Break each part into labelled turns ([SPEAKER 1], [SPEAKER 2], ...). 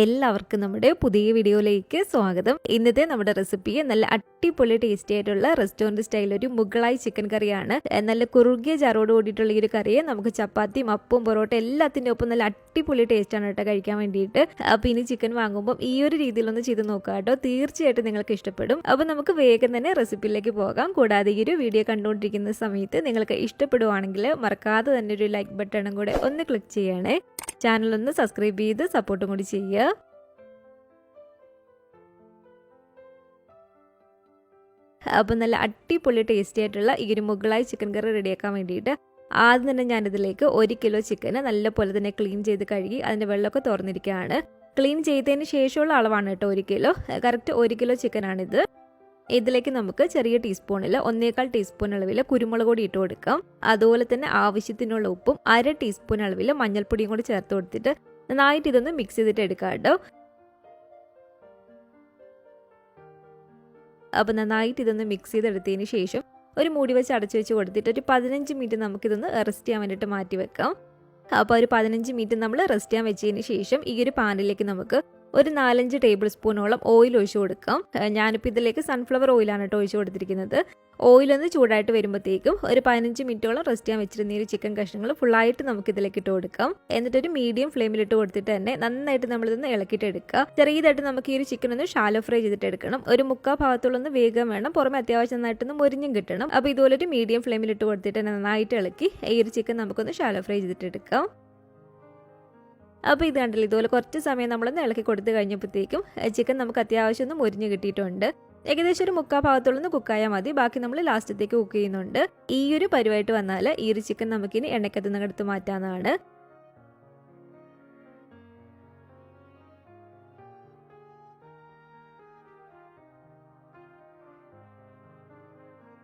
[SPEAKER 1] എല്ലാവർക്കും നമ്മുടെ പുതിയ വീഡിയോയിലേക്ക് സ്വാഗതം. ഇന്നത്തെ നമ്മുടെ റെസിപ്പി നല്ല അടിപൊളി ടേസ്റ്റി ആയിട്ടുള്ള റെസ്റ്റോറൻറ്റ് സ്റ്റൈൽ ഒരു മുഗളായി ചിക്കൻ കറിയാണ്. നല്ല കുറുകിയ ചാറോട് കൂടിയിട്ടുള്ള ഈ ഒരു കറിയെ നമുക്ക് ചപ്പാത്തിയും അപ്പവും പൊറോട്ട എല്ലാത്തിൻ്റെ ഒപ്പം നല്ല അടിപൊളി ടേസ്റ്റ് ആണ് കേട്ടോ കഴിക്കാൻ വേണ്ടിയിട്ട്. അപ്പോൾ ഇനി ചിക്കൻ വാങ്ങുമ്പോൾ ഈ ഒരു രീതിയിലൊന്ന് ചെയ്ത് നോക്കാം കേട്ടോ, തീർച്ചയായിട്ടും നിങ്ങൾക്ക് ഇഷ്ടപ്പെടും. അപ്പോൾ നമുക്ക് വേഗം തന്നെ റെസിപ്പിയിലേക്ക് പോകാം. കൂടാതെ ഈ ഒരു വീഡിയോ കണ്ടുകൊണ്ടിരിക്കുന്ന സമയത്ത് നിങ്ങൾക്ക് ഇഷ്ടപ്പെടുവാണെങ്കിൽ മറക്കാതെ തന്നെ ഒരു ലൈക്ക് ബട്ടണും കൂടെ ഒന്ന് ക്ലിക്ക് ചെയ്യണേ. ചാനലൊന്ന് സബ്സ്ക്രൈബ് ചെയ്ത് സപ്പോർട്ടും കൂടി ചെയ്യുക. അപ്പോൾ നല്ല അടിപൊളി ടേസ്റ്റി ആയിട്ടുള്ള ഈ ഒരു മുഗളായി ചിക്കൻ കറി റെഡിയാക്കാൻ വേണ്ടിയിട്ട് ആദ്യം തന്നെ ഞാനിതിലേക്ക് 1 കിലോ ചിക്കന് നല്ലപോലെ തന്നെ ക്ലീൻ ചെയ്ത് കഴുകി അതിൻ്റെ വെള്ളമൊക്കെ തുറന്നിരിക്കുകയാണ്. ക്ലീൻ ചെയ്തതിന് ശേഷമുള്ള അളവാണ് കേട്ടോ 1 കിലോ. Correct 1 kilo ചിക്കനാണിത്. ഇതിലേക്ക് നമുക്ക് ചെറിയ ടീസ്പൂണിൽ 1.25 ടീസ്പൂൺ അളവിൽ കുരുമുളക് പൊടി ഇട്ട് കൊടുക്കാം. അതുപോലെ തന്നെ ആവശ്യത്തിനുള്ള ഉപ്പും 1/2 ടീസ്പൂൺ അളവിൽ മഞ്ഞൾപ്പൊടിയും കൂടി ചേർത്ത് കൊടുത്തിട്ട് നന്നായിട്ട് ഇതൊന്ന് മിക്സ് ചെയ്തിട്ട് എടുക്കാം കേട്ടോ. അപ്പോൾ നന്നായിട്ട് ഇതൊന്ന് മിക്സ് ചെയ്തെടുത്തതിന് ശേഷം ഒരു മൂടി വെച്ച് അടച്ചു വെച്ച് കൊടുത്തിട്ട് ഒരു 15 മിനിറ്റ് നമുക്കിതൊന്ന് റെസ്റ്റ് ചെയ്യാൻ വേണ്ടിയിട്ട് മാറ്റി വെക്കാം. അപ്പോൾ ഒരു 15 മിനിറ്റ് നമ്മൾ റെസ്റ്റ് ചെയ്യാൻ വെച്ചതിന് ശേഷം ഈ ഒരു പാനിലേക്ക് നമുക്ക് ഒരു 4-5 ടേബിൾ സ്പൂണോളം ഓയിൽ ഒഴിച്ചു കൊടുക്കാം. ഞാനിപ്പോൾ ഇതിലേക്ക് സൺഫ്ലവർ ഓയിലാണ് കേട്ടോ ഒഴിച്ചു കൊടുത്തിരിക്കുന്നത്. ഓയിലൊന്ന് ചൂടായിട്ട് വരുമ്പോഴത്തേക്കും ഒരു 15 മിനിറ്റോളം റെസ്റ്റ് ചെയ്യാൻ വെച്ചിരുന്ന ഈ ചിക്കൻ കഷ്ണങ്ങൾ ഫുള്ളായിട്ട് നമുക്ക് ഇതിലേക്ക് ഇട്ട് കൊടുക്കാം. എന്നിട്ടൊരു മീഡിയം ഫ്ലെയിമിൽ ഇട്ട് കൊടുത്തിട്ട് തന്നെ നന്നായിട്ട് നമ്മളിതൊന്ന് ഇളക്കിയിട്ട് എടുക്കുക. ചെറിയതായിട്ട് നമുക്ക് ഈ ഒരു ചിക്കൻ ഒന്ന് ഷാലോ ഫ്രൈ ചെയ്തിട്ട് എടുക്കണം. ഒരു 3/4 ഭാഗത്തോളൊന്ന് വേഗം വേണം, പുറമെ അത്യാവശ്യം നന്നായിട്ടൊന്ന് മൊരിഞ്ഞും കിട്ടണം. അപ്പോൾ ഇതുപോലെ ഒരു മീഡിയം ഫ്ലെയിമിൽ ഇട്ട് കൊടുത്തിട്ട് തന്നെ നന്നായിട്ട് ഇളക്കി ഈ ഒരു ചിക്കൻ നമുക്കൊന്ന് ഷാലോ ഫ്രൈ ചെയ്തിട്ട് എടുക്കാം. അപ്പോൾ ഇത് കണ്ടില്ല, ഇതുപോലെ കുറച്ച് സമയം നമ്മളൊന്ന് ഇളക്കി കൊടുത്ത് കഴിഞ്ഞപ്പോഴത്തേക്കും ചിക്കൻ നമുക്ക് അത്യാവശ്യം ഒന്ന് മൊരിഞ്ഞ് കിട്ടിയിട്ടുണ്ട്. ഏകദേശം ഒരു 3/4 ഭാഗത്തോളം കുക്കായാൽ മതി. ബാക്കി നമ്മൾ ലാസ്റ്റത്തേക്ക് കുക്ക് ചെയ്യുന്നുണ്ട്. ഈ ഒരു പരിവായിട്ട് വന്നാൽ ഈ ഒരു ചിക്കൻ നമുക്കിനി എണ്ണക്കകത്ത് നിന്ന് എടുത്ത് മാറ്റാവുന്നതാണ്.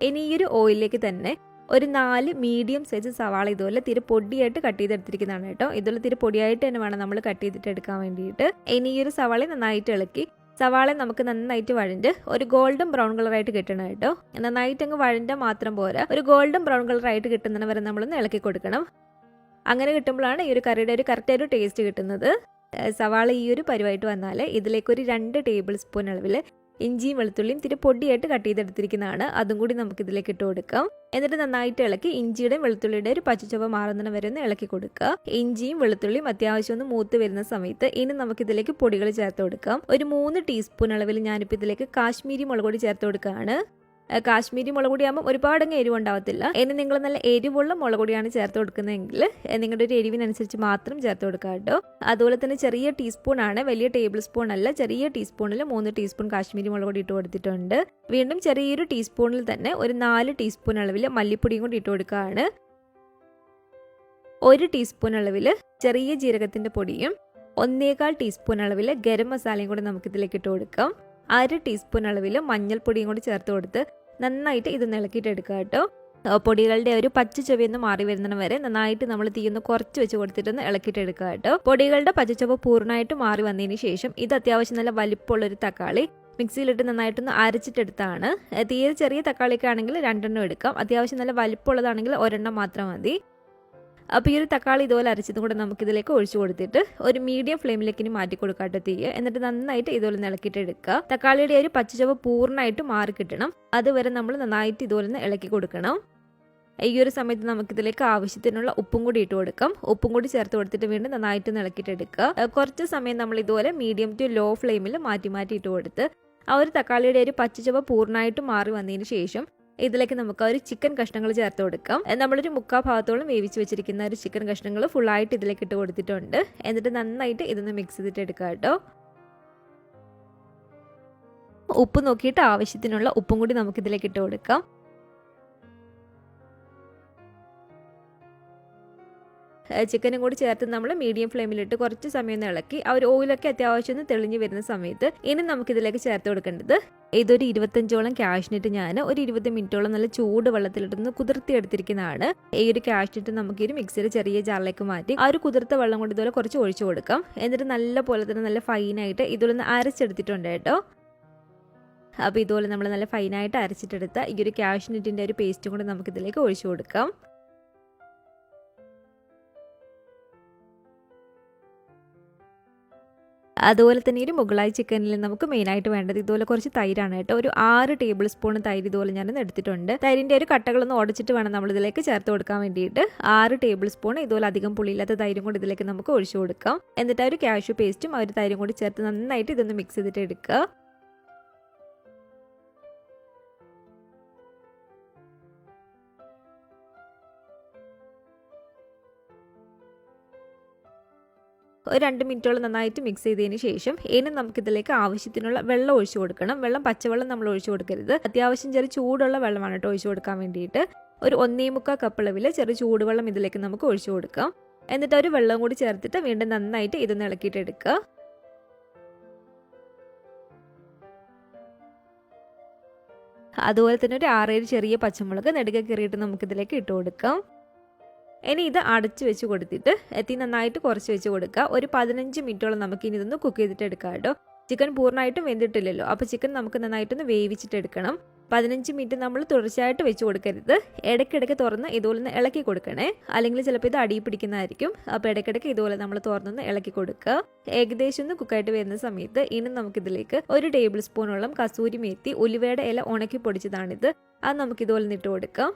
[SPEAKER 1] ഇനി ഈ ഒരു ഓയിലിലേക്ക് തന്നെ ഒരു 4 മീഡിയം സൈസ് സവാള ഇതുപോലെ തിരി പൊടിയായിട്ട് കട്ട് ചെയ്തെടുത്തിരിക്കുന്നതാണ് കേട്ടോ. ഇതുപോലെ തിരി പൊടിയായിട്ട് തന്നെ വേണം നമ്മൾ കട്ട് ചെയ്തിട്ട് എടുക്കാൻ വേണ്ടിയിട്ട്. ഇനി ഈ ഒരു സവാള നന്നായിട്ട് ഇളക്കി സവാള നമുക്ക് നന്നായിട്ട് വഴണ്ട് ഒരു ഗോൾഡൻ ബ്രൗൺ കളറായിട്ട് കിട്ടണം കേട്ടോ. നന്നായിട്ട് അങ്ങ് വഴണ്ടാൽ മാത്രം പോരാ, ഒരു ഗോൾഡൻ ബ്രൗൺ കളറായിട്ട് കിട്ടുന്നതിന് വരെ നമ്മളൊന്ന് ഇളക്കി കൊടുക്കണം. അങ്ങനെ കിട്ടുമ്പോഴാണ് ഈ ഒരു കറിയുടെ ഒരു കറക്റ്റ് ഒരു ടേസ്റ്റ് കിട്ടുന്നത്. സവാള ഈ ഒരു പരിവായിട്ട് വന്നാൽ ഇതിലേക്ക് ഒരു 2 ടേബിൾ സ്പൂൺ അളവിൽ ഇഞ്ചിയും വെളുത്തുള്ളിയും തിരി പൊടിയായിട്ട് കട്ട് ചെയ്തെടുത്തിരിക്കുന്നതാണ്. അതും കൂടി നമുക്ക് ഇതിലേക്ക് ഇട്ട് കൊടുക്കാം. എന്നിട്ട് നന്നായിട്ട് ഇളക്കി ഇഞ്ചിയുടെയും വെളുത്തുള്ളിയുടെ ഒരു പച്ചച്ചുവ മാറുന്നതിന് വരെ ഒന്ന് ഇളക്കി കൊടുക്കുക. ഇഞ്ചിയും വെളുത്തുള്ളിയും അത്യാവശ്യം ഒന്ന് മൂത്ത് വരുന്ന സമയത്ത് ഇനി നമുക്ക് ഇതിലേക്ക് പൊടികൾ ചേർത്ത് കൊടുക്കാം. ഒരു 3 ടീസ്പൂൺ അളവിൽ ഞാനിപ്പോൾ ഇതിലേക്ക് കാശ്മീരി മുളക് പൊടി ചേർത്ത് കൊടുക്കുകയാണ്. കാശ്മീരി മുളക് പൊടിയാകുമ്പോൾ ഒരുപാടങ്ങ് എരിവുണ്ടാവത്തില്ല. ഇനി നിങ്ങൾ നല്ല എരിവുള്ള മുളക് പൊടിയാണ് ചേർത്ത് കൊടുക്കുന്നതെങ്കിൽ നിങ്ങളുടെ ഒരു എരിവിനനുസരിച്ച് മാത്രം ചേർത്ത് കൊടുക്കുക കേട്ടോ. അതുപോലെ തന്നെ ചെറിയ ടീസ്പൂൺ ആണ്, വലിയ ടേബിൾ സ്പൂൺ അല്ല. ചെറിയ ടീസ്പൂണിൽ 3 ടീസ്പൂൺ കാശ്മീരി മുളക് പൊടി ഇട്ട് കൊടുത്തിട്ടുണ്ട്. വീണ്ടും ചെറിയൊരു ടീസ്പൂണിൽ തന്നെ ഒരു 4 ടീസ്പൂൺ അളവിൽ മല്ലിപ്പൊടിയും കൂടി ഇട്ട് കൊടുക്കുകയാണ്. 1 ടീസ്പൂൺ അളവിൽ ചെറിയ ജീരകത്തിൻ്റെ പൊടിയും 1.25 ടീസ്പൂൺ അളവിൽ ഗരം മസാലയും കൂടി നമുക്കിതിലേക്ക് ഇട്ട് കൊടുക്കാം. 1/2 ടീസ്പൂൺ അളവിൽ മഞ്ഞൾപ്പൊടിയും കൂടി ചേർത്ത് കൊടുത്ത് നന്നായിട്ട് ഇത് ഇളക്കിയിട്ട് എടുക്കുക കേട്ടോ. പൊടികളുടെ ഒരു പച്ച ചുവയൊന്ന് മാറി വരുന്നതിന് വരെ നന്നായിട്ട് നമ്മൾ തീയൊന്ന് കുറച്ച് വെച്ച് കൊടുത്തിട്ടൊന്ന് ഇളക്കിയിട്ട് എടുക്കുക കേട്ടോ. പൊടികളുടെ പച്ചച്ചുവ പൂർണ്ണമായിട്ട് മാറി വന്നതിന് ശേഷം ഇത് അത്യാവശ്യം നല്ല വലിപ്പമുള്ളൊരു തക്കാളി മിക്സിയിലിട്ട് നന്നായിട്ടൊന്ന് അരച്ചിട്ടെടുത്താണ്. തീരെ ചെറിയ തക്കാളിയൊക്കെ ആണെങ്കിൽ 2 എടുക്കാം. അത്യാവശ്യം നല്ല വലിപ്പമുള്ളതാണെങ്കിൽ 1 മാത്രം മതി. അപ്പോൾ ഈ ഒരു തക്കാളി ഇതുപോലെ അരച്ചതും കൂടെ നമുക്കിതിലേക്ക് ഒഴിച്ചു കൊടുത്തിട്ട് ഒരു മീഡിയം ഫ്ലെയിമിലേക്ക് ഇനി മാറ്റി കൊടുക്കാട്ടോ തീ. എന്നിട്ട് നന്നായിട്ട് ഇതുപോലെ ഇളക്കിയിട്ട് എടുക്കുക. തക്കാളിയുടെ ഒരു പച്ചച്ചുവ പൂർണ്ണമായിട്ട് മാറി കിട്ടണം. അതുവരെ നമ്മൾ നന്നായിട്ട് ഇതുപോലെ ഇളക്കി കൊടുക്കണം. ഈ ഒരു സമയത്ത് നമുക്കിതിലേക്ക് ആവശ്യത്തിനുള്ള ഉപ്പും കൂടി ഇട്ട് കൊടുക്കാം. ഉപ്പും കൂടി ചേർത്ത് കൊടുത്തിട്ട് വീണ്ടും നന്നായിട്ട് ഇളക്കിയിട്ട് എടുക്കുക. കുറച്ച് സമയം നമ്മൾ ഇതുപോലെ മീഡിയം ടു ലോ ഫ്ലെയിമിൽ മാറ്റി മാറ്റി ഇട്ട് കൊടുത്ത് ആ ഒരു തക്കാളിയുടെ ഒരു പച്ചച്ചുവ പൂർണ്ണമായിട്ട് മാറി വന്നതിന് ശേഷം ഇതിലേക്ക് നമുക്ക് ഒരു ചിക്കൻ കഷ്ണങ്ങൾ ചേർത്ത് കൊടുക്കാം. നമ്മളൊരു 3/4 ഭാഗത്തോളം വേവിച്ച് വെച്ചിരിക്കുന്ന ഒരു ചിക്കൻ കഷ്ണങ്ങൾ ഫുള്ളായിട്ട് ഇതിലേക്ക് ഇട്ട് കൊടുത്തിട്ടുണ്ട്. എന്നിട്ട് നന്നായിട്ട് ഇതൊന്ന് മിക്സ് ചെയ്തിട്ട് എടുക്കുക കേട്ടോ. ഉപ്പ് നോക്കിയിട്ട് ആവശ്യത്തിനുള്ള ഉപ്പും കൂടി നമുക്ക് ഇതിലേക്ക് ഇട്ട് കൊടുക്കാം. ചിക്കനും കൂടി ചേർത്ത് നമ്മൾ മീഡിയം ഫ്ലെയിമിലിട്ട് കുറച്ച് സമയം ഒന്ന് ഇളക്കി ആ ഒരു ഓയിലൊക്കെ അത്യാവശ്യം ഒന്ന് തെളിഞ്ഞ് വരുന്ന സമയത്ത് ഇനി നമുക്കിതിലേക്ക് ചേർത്ത് കൊടുക്കേണ്ടത് ഇതൊരു 25ഓളം കാഷ്നട്ട് ഞാൻ ഒരു 20 മിനിറ്റോളം നല്ല ചൂട് വെള്ളത്തിലിട്ടൊന്ന് കുതിർത്തി എടുത്തിരിക്കുന്നതാണ്. ഈ ഒരു കാഷ്നട്ട് നമുക്ക് ഈ മിക്സിയുടെ ചെറിയ ജാറിലേക്ക് മാറ്റി ആ ഒരു കുതിർത്ത വെള്ളം കൊണ്ട് ഇതുപോലെ കുറച്ച് ഒഴിച്ചു കൊടുക്കാം. എന്നിട്ട് നല്ല പോലെ തന്നെ നല്ല ഫൈനായിട്ട് ഇതുപോലെ അരച്ചെടുത്തിട്ടുണ്ട് കേട്ടോ. അപ്പോൾ ഇതുപോലെ നമ്മൾ നല്ല ഫൈനായിട്ട് അരച്ചിട്ടെടുത്ത ഈ ഒരു കാഷ്നട്ടിൻ്റെ ഒരു പേസ്റ്റും കൂടി നമുക്കിതിലേക്ക് ഒഴിച്ചു കൊടുക്കാം. അതുപോലെ തന്നെ ഒരു മുഗളായി ചിക്കനിൽ നമുക്ക് മെയിനായിട്ട് വേണ്ടത് ഇതുപോലെ കുറച്ച് തൈരാണ് കേട്ടോ. ഒരു 6 ടേബിൾ സ്പൂൺ തൈര് ഇതുപോലെ ഞാൻ എടുത്തിട്ടുണ്ട്. തൈരിൻ്റെ ഒരു കട്ടകളൊന്ന് ഉടച്ചിട്ട് വേണം നമ്മൾ ഇതിലേക്ക് ചേർത്ത് കൊടുക്കാൻ വേണ്ടിയിട്ട്. 6 ടേബിൾ സ്പൂൺ ഇതുപോലെ അധികം പുളിയില്ലാത്ത തൈരും കൂടി ഇതിലേക്ക് നമുക്ക് ഒഴിച്ചു കൊടുക്കാം. എന്നിട്ട് ആ ഒരു കാഷ്യൂ പേസ്റ്റും ആ ഒരു തൈരും കൂടി ചേർത്ത് നന്നായിട്ട് ഇതൊന്ന് മിക്സ് ചെയ്തിട്ട് എടുക്കുക. ഒരു 2 മിനിറ്റോളം നന്നായിട്ട് മിക്സ് ചെയ്തതിന് ശേഷം ഇനി നമുക്കിതിലേക്ക് ആവശ്യത്തിനുള്ള വെള്ളം ഒഴിച്ചു കൊടുക്കണം. വെള്ളം പച്ചവെള്ളം നമ്മൾ ഒഴിച്ചു കൊടുക്കരുത്. അത്യാവശ്യം ചെറിയ ചൂടുള്ള വെള്ളമാണ് കേട്ടോ ഒഴിച്ചു കൊടുക്കാൻ വേണ്ടിയിട്ട്. ഒരു 1.25 കപ്പ് അളവിൽ ചെറിയ ചൂടുവെള്ളം ഇതിലേക്ക് നമുക്ക് ഒഴിച്ചു കൊടുക്കാം. എന്നിട്ട് ഒരു വെള്ളം കൂടി ചേർത്തിട്ട് വീണ്ടും നന്നായിട്ട് ഇതൊന്ന് ഇളക്കിയിട്ട് എടുക്കുക. അതുപോലെ തന്നെ ഒരു 6-7 ചെറിയ പച്ചമുളക് നെടുകെ കീറിയിട്ട് നമുക്കിതിലേക്ക് ഇട്ട് കൊടുക്കാം. ഇനി ഇത് അടച്ചു വെച്ച് കൊടുത്തിട്ട് തീ നന്നായിട്ട് കുറച്ച് വെച്ച് കൊടുക്കുക. ഒരു 15 മിനിറ്റോളം നമുക്ക് ഇനി ഇതൊന്ന് കുക്ക് ചെയ്തിട്ട് എടുക്കാം കേട്ടോ. ചിക്കൻ പൂർണ്ണമായിട്ടും വെന്തിട്ടില്ലല്ലോ, അപ്പോൾ ചിക്കൻ നമുക്ക് നന്നായിട്ടൊന്ന് വേവിച്ചിട്ട് എടുക്കണം. 15 മിനിറ്റ് നമ്മൾ തുടർച്ചയായിട്ട് വെച്ച് കൊടുക്കരുത്. ഇടയ്ക്കിടയ്ക്ക് തുറന്ന് ഇതുപോലെ ഒന്ന് ഇളക്കി കൊടുക്കണേ, അല്ലെങ്കിൽ ചിലപ്പോൾ ഇത് അടിയിൽ പിടിക്കുന്നതായിരിക്കും. അപ്പോൾ ഇടയ്ക്കിടയ്ക്ക് ഇതുപോലെ നമ്മൾ തുറന്നൊന്ന് ഇളക്കി കൊടുക്കുക. ഏകദേശം ഒന്ന് കുക്കായിട്ട് വരുന്ന സമയത്ത് ഇനി നമുക്കിതിലേക്ക് 1 ടേബിൾ സ്പൂണോളം കസൂരി മേത്തി ഉലുവയുടെ ഇല ഉണക്കി പൊടിച്ചതാണിത്. അത് നമുക്ക് ഇതുപോലെ ഇട്ട് കൊടുക്കാം.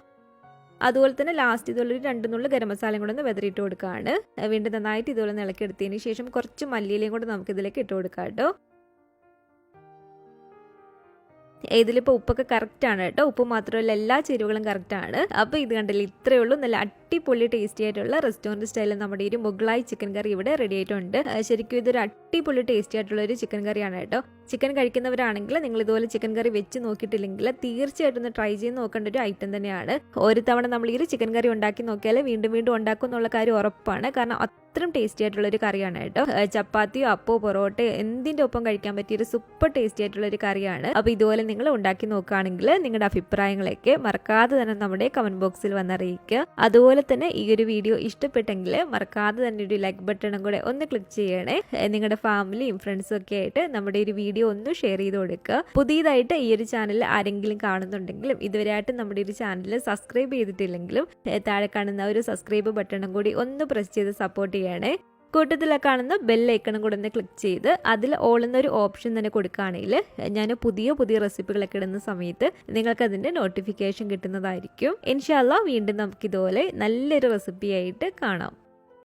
[SPEAKER 1] അതുപോലെ തന്നെ ലാസ്റ്റ് ഇതുപോലെ ഒരു 2 നുള്ളു ഗരം മസാലയും കൂടെ ഒന്ന് വെതറിയിട്ട് കൊടുക്കുകയാണ്. വീണ്ടും നന്നായിട്ട് ഇതുപോലെ ഇളക്കിയെടുത്തതിന് ശേഷം കുറച്ച് മല്ലിയിലയും കൂടെ നമുക്ക് ഇതിലേക്ക് ഇട്ട് കൊടുക്കാം കേട്ടോ. ഇതിലിപ്പോൾ ഉപ്പൊക്കെ കറക്റ്റാണ് കേട്ടോ. ഉപ്പ് മാത്രമല്ല എല്ലാ ചേരുവകളും കറക്റ്റാണ്. അപ്പോൾ ഇത് കണ്ടില്ല, ഇത്രയേ ഉള്ളൂ. നല്ല അടിപൊളി ടേസ്റ്റി ആയിട്ടുള്ള റെസ്റ്റോറൻറ്റ് സ്റ്റൈലിൽ നമ്മുടെ ഈ മുഗളായി ചിക്കൻ കറി ഇവിടെ റെഡി ആയിട്ടുണ്ട്. ശരിക്കും ഇതൊരു അടിപൊളി ടേസ്റ്റി ആയിട്ടുള്ള ഒരു ചിക്കൻ കറിയാണ് കേട്ടോ. ചിക്കൻ കഴിക്കുന്നവരാണെങ്കിൽ നിങ്ങൾ ഇതുപോലെ ചിക്കൻ കറി വെച്ച് നോക്കിയിട്ടില്ലെങ്കിൽ തീർച്ചയായിട്ടും ഒന്ന് ട്രൈ ചെയ്ത് നോക്കേണ്ട ഒരു ഐറ്റം തന്നെയാണ്. ഒരു തവണ നമ്മൾ ഈ ഒരു ചിക്കൻ കറി ഉണ്ടാക്കി നോക്കിയാൽ വീണ്ടും വീണ്ടും ഉണ്ടാക്കും എന്നുള്ള കാര്യം ഉറപ്പാണ്. കാരണം അത്രയും ടേസ്റ്റി ആയിട്ടുള്ള ഒരു കറിയാണ് കേട്ടോ. ചപ്പാത്തിയോ അപ്പോ പൊറോട്ടയോ എന്തിൻ്റെ ഒപ്പം കഴിക്കാൻ പറ്റിയൊരു സൂപ്പർ ടേസ്റ്റി ആയിട്ടുള്ള ഒരു കറിയാണ്. അപ്പോൾ ഇതുപോലെ നിങ്ങൾ ഉണ്ടാക്കി നോക്കുകയാണെങ്കിൽ നിങ്ങളുടെ അഭിപ്രായങ്ങളൊക്കെ മറക്കാതെ തന്നെ നമ്മുടെ കമന്റ് ബോക്സിൽ വന്നറിയിക്കുക. അതുപോലെ തന്നെ ഈ ഒരു വീഡിയോ ഇഷ്ടപ്പെട്ടെങ്കിൽ മറക്കാതെ തന്നെ ഒരു ലൈക്ക് ബട്ടണും കൂടെ ഒന്ന് ക്ലിക്ക് ചെയ്യണേ. നിങ്ങളുടെ ഫാമിലിയും ഫ്രണ്ട്സും ഒക്കെ ആയിട്ട് നമ്മുടെ ഒരു വീഡിയോ ഒന്ന് ഷെയർ ചെയ്ത് കൊടുക്കുക. പുതിയതായിട്ട് ഈ ഒരു ചാനൽ ആരെങ്കിലും കാണുന്നുണ്ടെങ്കിലും ഇതുവരെയായിട്ട് നമ്മുടെ ഒരു ചാനൽ സബ്സ്ക്രൈബ് ചെയ്തിട്ടില്ലെങ്കിലും താഴെ കാണുന്ന ഒരു സബ്സ്ക്രൈബ് ബട്ടണും കൂടി ഒന്ന് പ്രസ് ചെയ്ത് സപ്പോർട്ട് ചെയ്യണേ. കൂട്ടത്തിലെ കാണുന്ന ബെല്ലൈക്കണും കൂടെ ഒന്ന് ക്ലിക്ക് ചെയ്ത് അതിൽ ഓൾ എന്നൊരു ഓപ്ഷൻ തന്നെ കൊടുക്കുകയാണെങ്കിൽ ഞാൻ പുതിയ റെസിപ്പികളൊക്കെ ഇടുന്ന സമയത്ത് നിങ്ങൾക്ക് അതിൻ്റെ നോട്ടിഫിക്കേഷൻ കിട്ടുന്നതായിരിക്കും. ഇൻഷാ അല്ലാഹ് വീണ്ടും നമുക്കിതുപോലെ നല്ലൊരു റെസിപ്പിയായിട്ട് കാണാം.